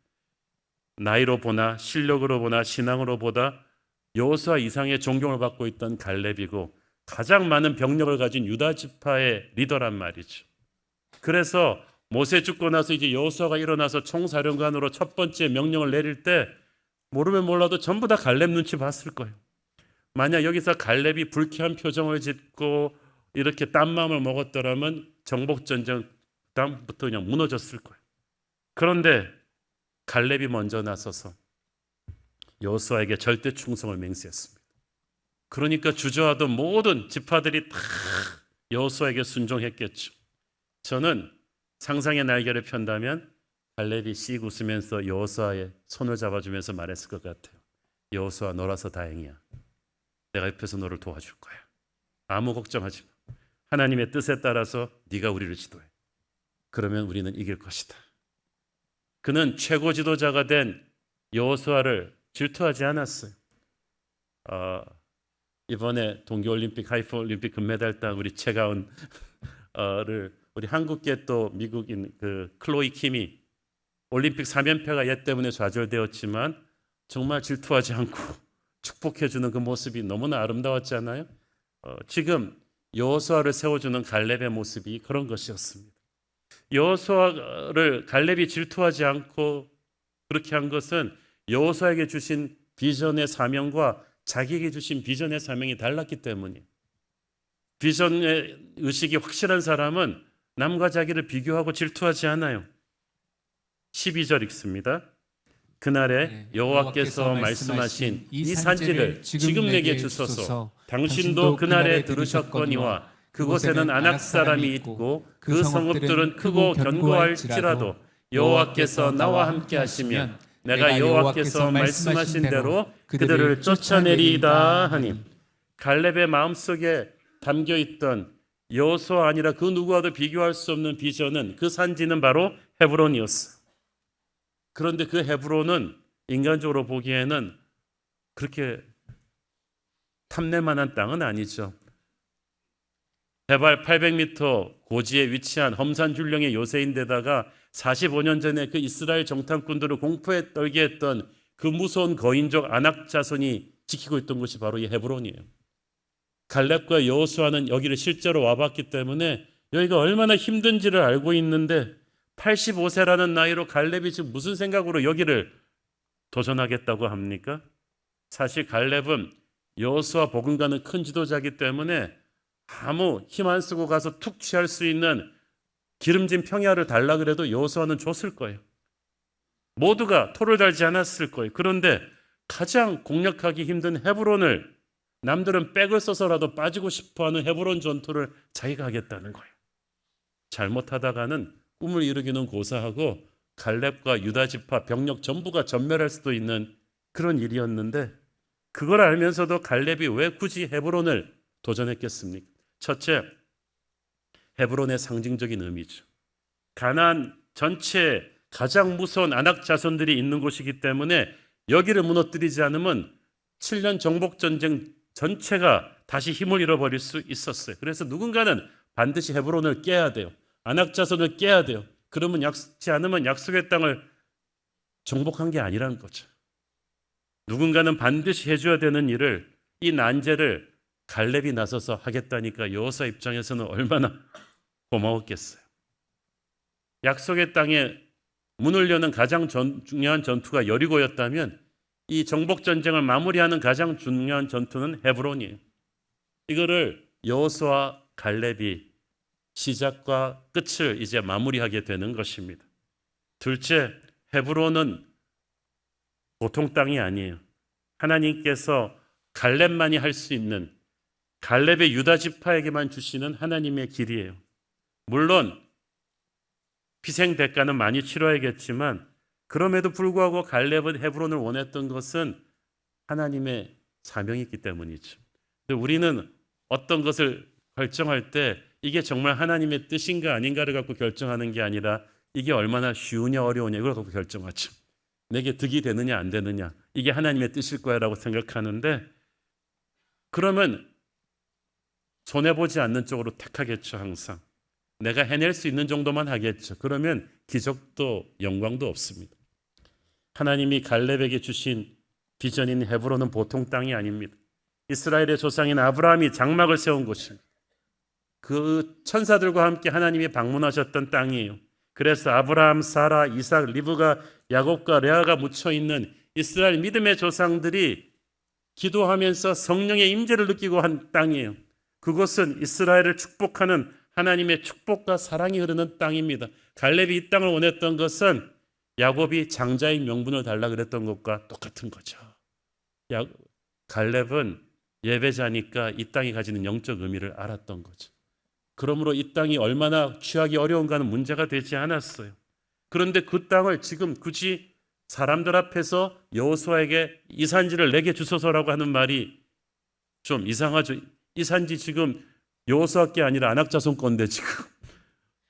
나이로 보나 실력으로 보나 신앙으로 보다 여호수아 이상의 존경을 받고 있던 갈렙이고 가장 많은 병력을 가진 유다 지파의 리더란 말이죠. 그래서 모세 죽고 나서 이제 여호수아가 일어나서 총사령관으로 첫 번째 명령을 내릴 때 모르면 몰라도 전부 다 갈렙 눈치 봤을 거예요. 만약 여기서 갈렙이 불쾌한 표정을 짓고 이렇게 딴 마음을 먹었더라면 정복전쟁 다음부터 그냥 무너졌을 거예요. 그런데 갈렙이 먼저 나서서 여호수아에게 절대 충성을 맹세했습니다. 그러니까 주저하던 모든 지파들이 다 여호수아에게 순종했겠죠. 저는 상상의 날개를 편다면 갈렙이 씩 웃으면서 여호수아의 손을 잡아주면서 말했을 것 같아요. 여호수아 너라서 다행이야. 내가 옆에서 너를 도와줄 거야. 아무 걱정하지 마. 하나님의 뜻에 따라서 네가 우리를 지도해. 그러면 우리는 이길 것이다. 그는 최고 지도자가 된 여호수아를 질투하지 않았어요. 이번에 동계올림픽, 하이퍼올림픽 금메달 딴 우리 최가은을 우리 한국계 또 미국인 그 클로이 킴이 올림픽 3연패가 얘 때문에 좌절되었지만 정말 질투하지 않고 축복해주는 그 모습이 너무나 아름다웠잖아요. 지금 여호수아를 세워주는 갈렙의 모습이 그런 것이었습니다. 여호수아를 갈렙이 질투하지 않고 그렇게 한 것은 여호수아에게 주신 비전의 사명과 자기에게 주신 비전의 사명이 달랐기 때문이에요. 비전의 의식이 확실한 사람은 남과 자기를 비교하고 질투하지 않아요. 12절 읽습니다. 그날에 여호와께서 말씀하신 이 산지를 지금 내게 주소서. 당신도 그날에 들으셨거니와 그곳에는 아낙 사람이 있고 그 성읍들은 크고 견고할지라도 여호와께서 나와 함께 하시면 내가 여호와께서 말씀하신 대로 그들을 쫓아내리이다 하니 갈렙의 마음속에 담겨있던 여호수아 아니라 그 누구와도 비교할 수 없는 비전은 그 산지는 바로 헤브론이었어. 그런데 그 헤브론은 인간적으로 보기에는 그렇게 탐낼만한 땅은 아니죠. 해발 800m 고지에 위치한 험산줄령의 요새인데다가 45년 전에 그 이스라엘 정탐꾼들을 공포에 떨게 했던 그 무서운 거인족 아낙 자손이 지키고 있던 곳이 바로 이 헤브론이에요. 갈렙과 여호수아는 여기를 실제로 와봤기 때문에 여기가 얼마나 힘든지를 알고 있는데 85세라는 나이로 갈렙이 지금 무슨 생각으로 여기를 도전하겠다고 합니까? 사실 갈렙은 여호수아 복음가는 큰 지도자이기 때문에 아무 힘 안 쓰고 가서 툭 취할 수 있는 기름진 평야를 달라 그래도 여호수아는 줬을 거예요. 모두가 토를 달지 않았을 거예요. 그런데 가장 공략하기 힘든 헤브론을 남들은 백을 써서라도 빠지고 싶어하는 헤브론 전투를 자기가 하겠다는 거예요. 잘못하다가는 꿈을 이루기는 고사하고 갈렙과 유다 지파 병력 전부가 전멸할 수도 있는 그런 일이었는데 그걸 알면서도 갈렙이 왜 굳이 헤브론을 도전했겠습니까? 첫째, 헤브론의 상징적인 의미죠. 가나안 전체 가장 무서운 아낙 자손들이 있는 곳이기 때문에 여기를 무너뜨리지 않으면 7년 정복 전쟁 전체가 다시 힘을 잃어버릴 수 있었어요. 그래서 누군가는 반드시 헤브론을 깨야 돼요. 아낙 자손을 깨야 돼요. 그러면 그렇지 않으면 약속의 땅을 정복한 게 아니라는 거죠. 누군가는 반드시 해줘야 되는 일을, 이 난제를 갈렙이 나서서 하겠다니까 여호수아 입장에서는 얼마나 고마웠겠어요. 약속의 땅에 문을 여는 가장 중요한 전투가 여리고였다면 이 정복 전쟁을 마무리하는 가장 중요한 전투는 헤브론이에요. 이거를 여호수아 갈렙이 시작과 끝을 이제 마무리하게 되는 것입니다. 둘째, 헤브론은 보통 땅이 아니에요. 하나님께서 갈렙만이 할 수 있는, 갈렙의 유다 지파에게만 주시는 하나님의 길이에요. 물론 희생 대가는 많이 치러야겠지만 그럼에도 불구하고 갈렙은 헤브론을 원했던 것은 하나님의 사명이 있기 때문이죠. 근데 우리는 어떤 것을 결정할 때 이게 정말 하나님의 뜻인가 아닌가를 갖고 결정하는 게 아니라 이게 얼마나 쉬우냐 어려우냐 이걸 갖고 결정하죠. 내게 득이 되느냐 안 되느냐, 이게 하나님의 뜻일 거야 라고 생각하는데, 그러면 손해보지 않는 쪽으로 택하겠죠. 항상 내가 해낼 수 있는 정도만 하겠죠. 그러면 기적도 영광도 없습니다. 하나님이 갈렙에게 주신 비전인 헤브론은 보통 땅이 아닙니다. 이스라엘의 조상인 아브라함이 장막을 세운 곳입니다. 그 천사들과 함께 하나님이 방문하셨던 땅이에요. 그래서 아브라함, 사라, 이삭, 리브가, 야곱과 레아가 묻혀있는 이스라엘 믿음의 조상들이 기도하면서 성령의 임재를 느끼고 한 땅이에요. 그곳은 이스라엘을 축복하는 하나님의 축복과 사랑이 흐르는 땅입니다. 갈렙이 이 땅을 원했던 것은 야곱이 장자의 명분을 달라 그랬던 것과 똑같은 거죠. 갈렙은 예배자니까 이 땅이 가지는 영적 의미를 알았던 거죠. 그러므로 이 땅이 얼마나 취하기 어려운가는 문제가 되지 않았어요. 그런데 그 땅을 지금 굳이 사람들 앞에서 여호수아에게 이 산지를 내게 주소서라고 하는 말이 좀 이상하죠. 이 산지 지금 여호수아께 아니라 아낙 자손 건데 지금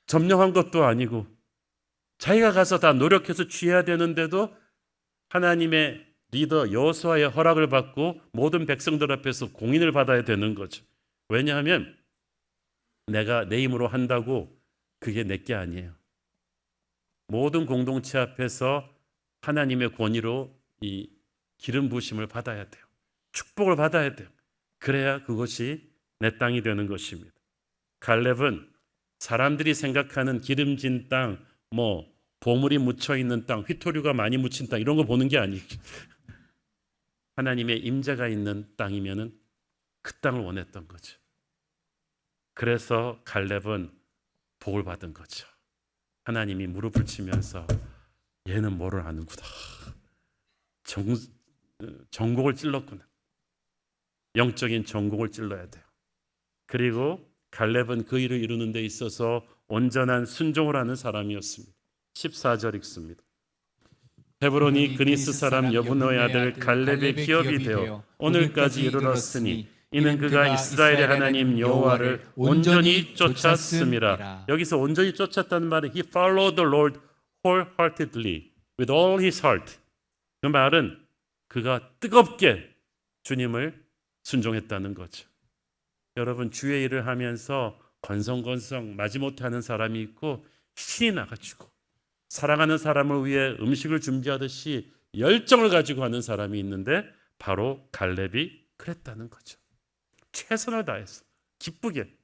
점령한 것도 아니고 자기가 가서 다 노력해서 취해야 되는데도 하나님의 리더 여호수아의 허락을 받고 모든 백성들 앞에서 공인을 받아야 되는 거죠. 왜냐하면 내가 내 힘으로 한다고 그게 내게 아니에요. 모든 공동체 앞에서 하나님의 권위로 이 기름 부으심을 받아야 돼요. 축복을 받아야 돼요. 그래야 그것이 내 땅이 되는 것입니다. 갈렙은 사람들이 생각하는 기름진 땅, 보물이 묻혀 있는 땅, 휘토류가 많이 묻힌 땅 이런 거 보는 게 아니에요. 하나님의 임재가 있는 땅이면은 그 땅을 원했던 거죠. 그래서 갈렙은 복을 받은 거죠. 하나님이 무릎을 치면서 얘는 뭐를 아는구나. 전곡을 찔렀구나. 영적인 전곡을 찔러야 돼요. 그리고 갈렙은 그 일을 이루는 데 있어서 온전한 순종을 하는 사람이었습니다. 14절 읽습니다. 헤브론이 그니스 사람 여분노의 아들 갈렙의 기업이 되어 오늘까지 이르렀으니 이는 그가 이스라엘의 하나님 여호와를 온전히 쫓았음이라. 여기서 온전히 쫓았다는 말은 He followed the Lord wholeheartedly with all his heart. 그 말은 그가 뜨겁게 주님을 순종했다는 거죠. 여러분, 주의 일을 하면서 건성건성 마지못해 하는 사람이 있고 신이 나가지고 사랑하는 사람을 위해 음식을 준비하듯이 열정을 가지고 하는 사람이 있는데 바로 갈렙이 그랬다는 거죠. 최선을 다해서 기쁘게.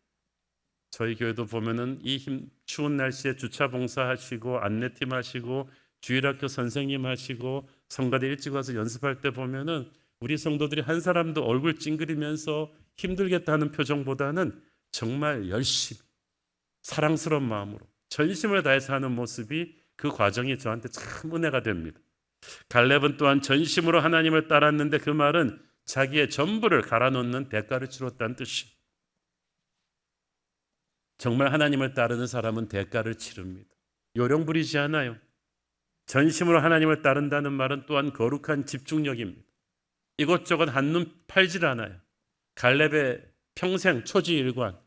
저희 교회도 보면은 이 추운 날씨에 주차 봉사하시고 안내팀 하시고 주일학교 선생님 하시고 성가대 일찍 와서 연습할 때 보면은 우리 성도들이 한 사람도 얼굴 찡그리면서 힘들겠다 하는 표정보다는 정말 열심히 사랑스러운 마음으로 전심을 다해서 하는 모습이, 그 과정이 저한테 참 은혜가 됩니다. 갈렙은 또한 전심으로 하나님을 따랐는데 그 말은 자기의 전부를 갈아놓는 대가를 치렀다는 뜻이에요. 정말 하나님을 따르는 사람은 대가를 치릅니다. 요령 부리지 않아요. 전심으로 하나님을 따른다는 말은 또한 거룩한 집중력입니다. 이것저것 한눈 팔질 않아요. 갈렙의 평생 초지일관,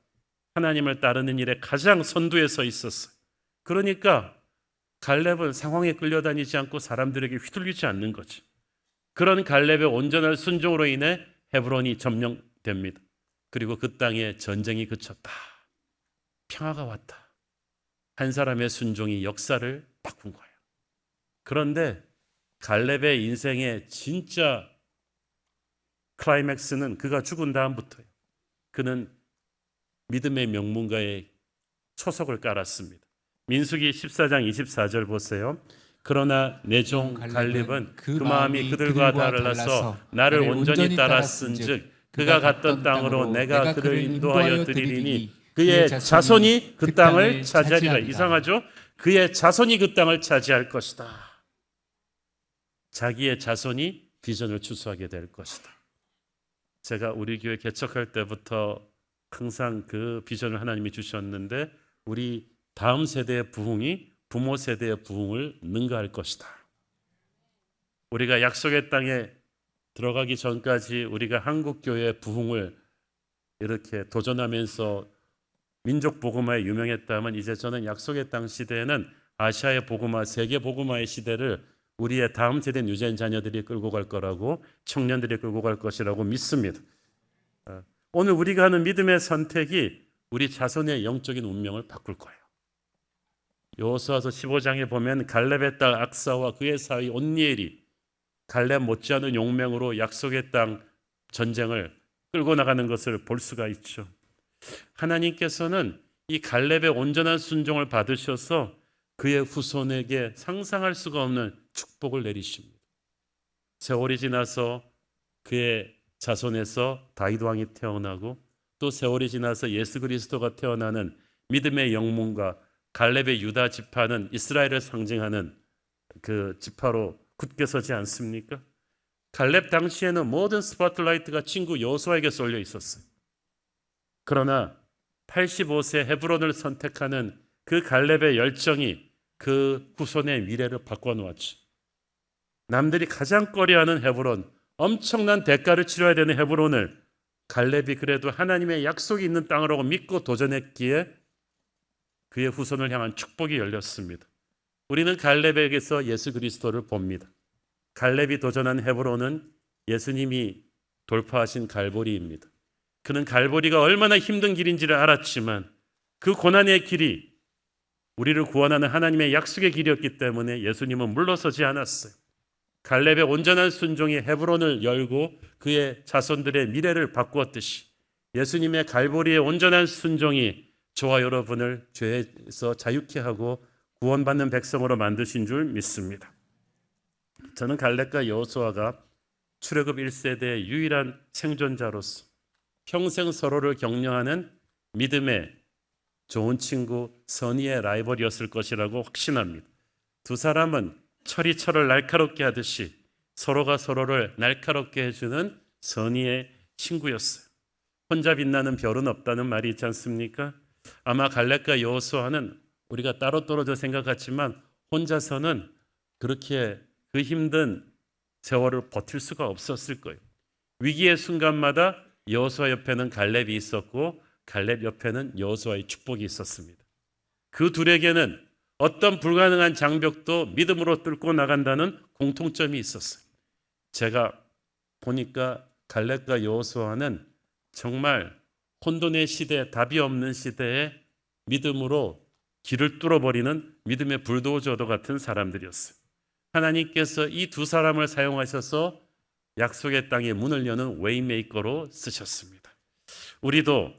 하나님을 따르는 일에 가장 선두에 서 있었어요. 그러니까 갈렙은 상황에 끌려다니지 않고 사람들에게 휘둘리지 않는 거죠. 그런 갈렙의 온전한 순종으로 인해 헤브론이 점령됩니다. 그리고 그 땅에 전쟁이 그쳤다. 평화가 왔다. 한 사람의 순종이 역사를 바꾼 거예요. 그런데 갈렙의 인생의 진짜 클라이맥스는 그가 죽은 다음부터예요. 그는 믿음의 명문가의 초석을 깔았습니다. 민수기 14장 24절 보세요. 그러나 내 종 갈렙은 그 마음이 그들과 달라서 나를 온전히 따랐은즉 그가 갔던 땅으로 내가 그를 인도하여 드리리니 그의 자손이 그 땅을 차지하리라. 이상하죠? 그의 자손이 그 땅을 차지할 것이다. 자기의 자손이 비전을 추수하게 될 것이다. 제가 우리 교회 개척할 때부터 항상 그 비전을 하나님이 주셨는데 우리 다음 세대의 부흥이 부모 세대의 부흥을 능가할 것이다. 우리가 약속의 땅에 들어가기 전까지 우리가 한국 교회의 부흥을 이렇게 도전하면서 민족 복음화에 유명했다면 이제 저는 약속의 땅 시대에는 아시아의 복음화, 세계 복음화의 시대를 우리의 다음 세대 유전 자녀들이 끌고 갈 거라고, 청년들이 끌고 갈 것이라고 믿습니다. 오늘 우리가 하는 믿음의 선택이 우리 자손의 영적인 운명을 바꿀 거예요. 여호수아서 15장에 보면 갈렙의 딸 악사와 그의 사위 온니엘이 갈렙 못지않은 용맹으로 약속의 땅 전쟁을 끌고 나가는 것을 볼 수가 있죠. 하나님께서는 이 갈렙의 온전한 순종을 받으셔서 그의 후손에게 상상할 수가 없는 축복을 내리십니다. 세월이 지나서 그의 자손에서 다윗 왕이 태어나고 또 세월이 지나서 예수 그리스도가 태어나는 믿음의 영문과 갈렙의 유다 지파는 이스라엘을 상징하는 그 지파로 굳게 서지 않습니까? 갈렙 당시에는 모든 스포트라이트가 친구 여호수아에게 쏠려 있었어요. 그러나 85세 헤브론을 선택하는 그 갈렙의 열정이 그 후손의 미래를 바꿔놓았지. 남들이 가장 꺼려하는 헤브론, 엄청난 대가를 치러야 되는 헤브론을 갈렙이 그래도 하나님의 약속이 있는 땅으로 믿고 도전했기에 그의 후손을 향한 축복이 열렸습니다. 우리는 갈렙에게서 예수 그리스도를 봅니다. 갈렙이 도전한 헤브론은 예수님이 돌파하신 갈보리입니다. 그는 갈보리가 얼마나 힘든 길인지를 알았지만 그 고난의 길이 우리를 구원하는 하나님의 약속의 길이었기 때문에 예수님은 물러서지 않았어요. 갈렙의 온전한 순종이 헤브론을 열고 그의 자손들의 미래를 바꾸었듯이 예수님의 갈보리의 온전한 순종이 저와 여러분을 죄에서 자유케 하고 구원받는 백성으로 만드신 줄 믿습니다. 저는 갈렙과 여호수아가 출애굽 1세대의 유일한 생존자로서 평생 서로를 격려하는 믿음의 좋은 친구, 선의의 라이벌이었을 것이라고 확신합니다. 두 사람은 철이 철을 날카롭게 하듯이 서로가 서로를 날카롭게 해주는 선의의 친구였어요. 혼자 빛나는 별은 없다는 말이 있지 않습니까? 아마 갈렙과 여호수아는 우리가 따로 떨어져 생각하지만 혼자서는 그렇게 그 힘든 세월을 버틸 수가 없었을 거예요. 위기의 순간마다 여호수아 옆에는 갈렙이 있었고 갈렙 옆에는 여호수아의 축복이 있었습니다. 그 둘에게는 어떤 불가능한 장벽도 믿음으로 뚫고 나간다는 공통점이 있었어요. 제가 보니까 갈렙과 여호수아는 정말 혼돈의 시대, 답이 없는 시대에 믿음으로 길을 뚫어버리는 믿음의 불도저도 같은 사람들이었어요. 하나님께서 이 두 사람을 사용하셔서 약속의 땅에 문을 여는 웨이메이커로 쓰셨습니다. 우리도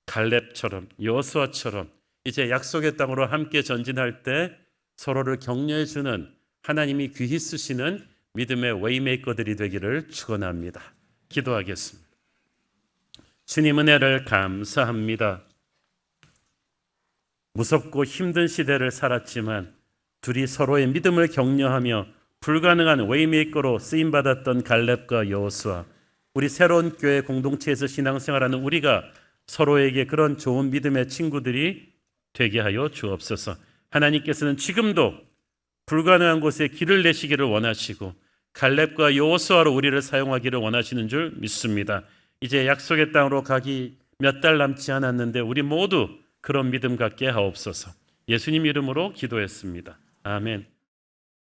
갈렙처럼 여호수아처럼 이제 약속의 땅으로 함께 전진할 때 서로를 격려해주는 하나님이 귀히 쓰시는 믿음의 웨이메이커들이 되기를 축원합니다. 기도하겠습니다. 주님 은혜를 감사합니다. 무섭고 힘든 시대를 살았지만 둘이 서로의 믿음을 격려하며 불가능한 웨이메이커로 쓰임받았던 갈렙과 여호수아, 우리 새로운 교회 공동체에서 신앙생활하는 우리가 서로에게 그런 좋은 믿음의 친구들이 되게 하여 주옵소서. 하나님께서는 지금도 불가능한 곳에 길을 내시기를 원하시고 갈렙과 여호수아로 우리를 사용하기를 원하시는 줄 믿습니다. 이제 약속의 땅으로 가기 몇 달 남지 않았는데 우리 모두 그런 믿음 갖게 하옵소서. 예수님 이름으로 기도했습니다. 아멘.